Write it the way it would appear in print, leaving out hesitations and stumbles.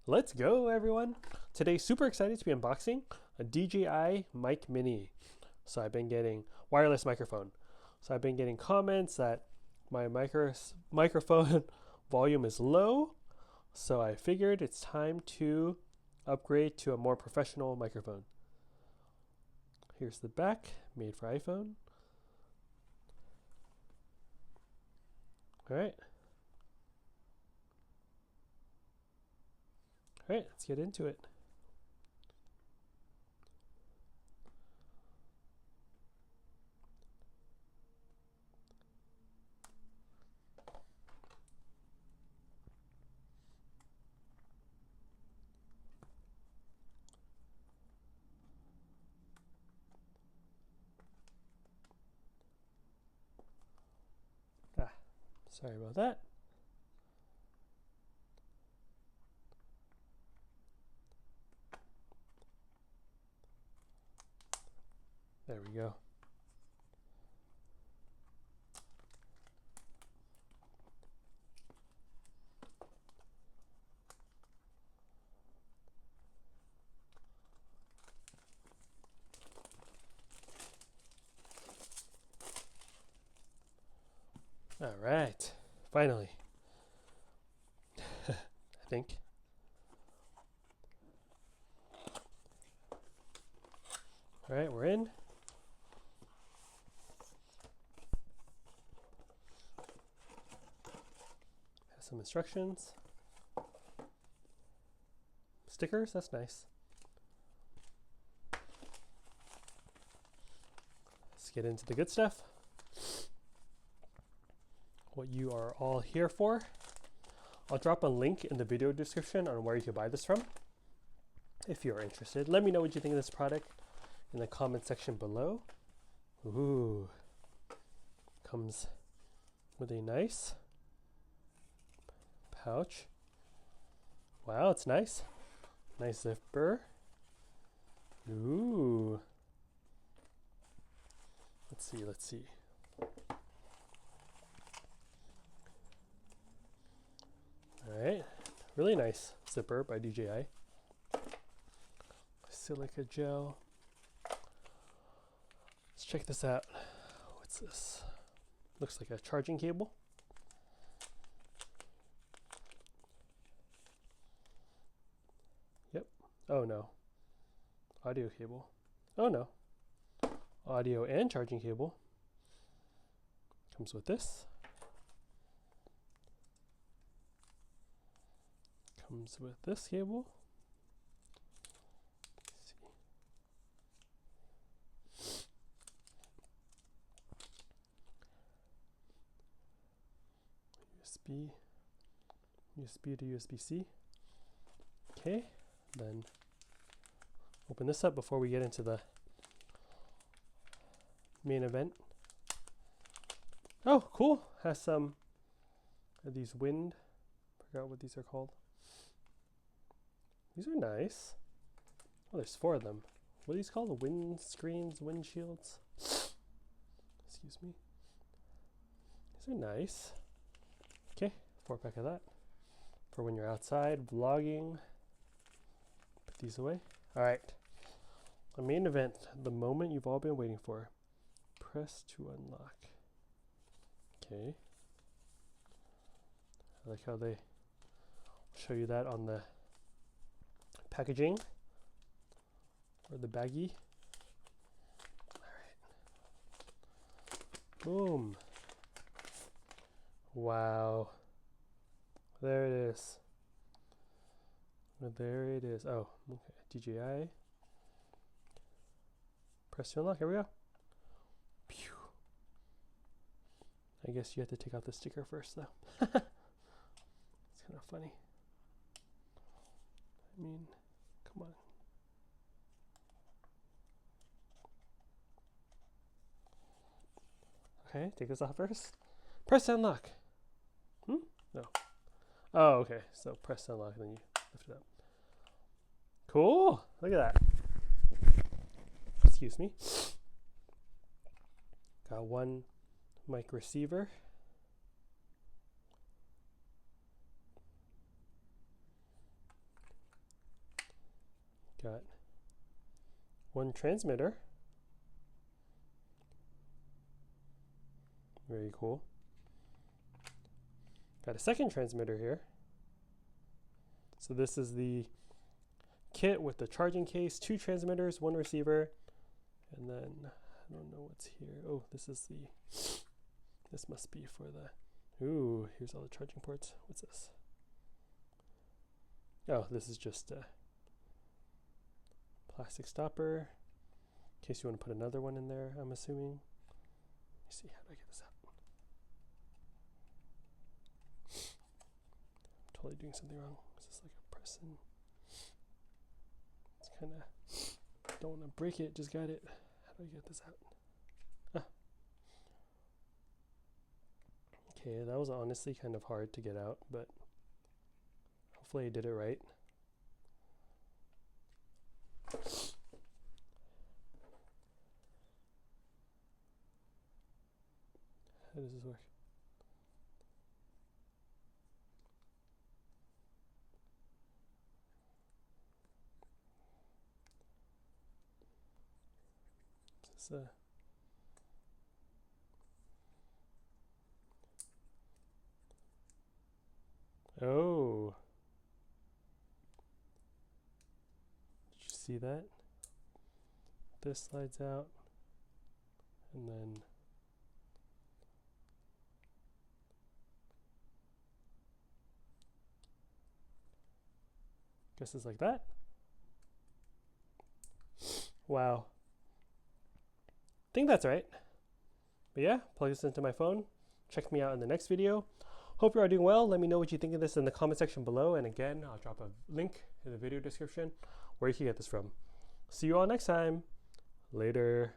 Let's go, everyone. Today, super excited to be unboxing a DJI Mic Mini. So I've been getting wireless microphone. So I've been getting comments that my microphone volume is low. So I figured it's time to upgrade to a more professional microphone. Here's the back, made for iPhone. All right, let's get into it. Sorry about that. There we go. All right, finally. I think. All right, we're in. Has some instructions. Stickers, that's nice. Let's get into the good stuff. What you are all here for. I'll drop a link in the video description on where you can buy this from if you're interested. Let me know what you think of this product in the comment section below. Ooh, comes with a nice pouch. Wow, it's nice. Nice zipper. Ooh. Let's see. All right, really nice zipper by DJI. Silica gel. Let's check this out. What's this? Looks like a charging cable. Yep. Oh no. Audio cable. Oh no. Audio and charging cable. Comes with this. Comes with this cable. USB to USB-C. Okay, then open this up before we get into the main event. Oh, cool. Has some of these wind. Forgot what these are called. These are nice. Oh, there's 4 of them. What are these called? The wind screens, windshields. Excuse me. These are nice. Okay, 4-pack of that for when you're outside vlogging. Put these away. All right, the main event, the moment you've all been waiting for. Press to unlock. Okay. I like how they show you that on the packaging or the baggie. All right. Boom. Wow. There it is. There it is. Oh, okay. DJI. Press to unlock. Here we go. Pew. I guess you have to take out the sticker first, though. It's kind of funny. I mean, come on. Okay, take this off first. Press to unlock. No. Oh, okay. So press to unlock, then you lift it up. Cool. Look at that. Excuse me. Got one mic receiver. got one transmitter. Very cool. Got a second transmitter here. So this is the kit with the charging case, 2 transmitters, 1 receiver, and then I don't know what's here. Oh, this must be for the, ooh, here's all the charging ports. What's this? Oh, this is just a plastic stopper in case you want to put another one in there, I'm assuming. Let me see, how do I get this out? I'm totally doing something wrong. Is this like a press-in? It's kind of, don't want to break it, just got it. How do I get this out? Ah. Okay, that was honestly kind of hard to get out, but hopefully I did it right. How does this work? Is this oh. Did you see that? This slides out, and then guess it's like that. Wow. I think that's right. But yeah, plug this into my phone. Check me out in the next video. Hope you are doing well. Let me know what you think of this in the comment section below. And again, I'll drop a link in the video description where you can get this from. See you all next time. Later.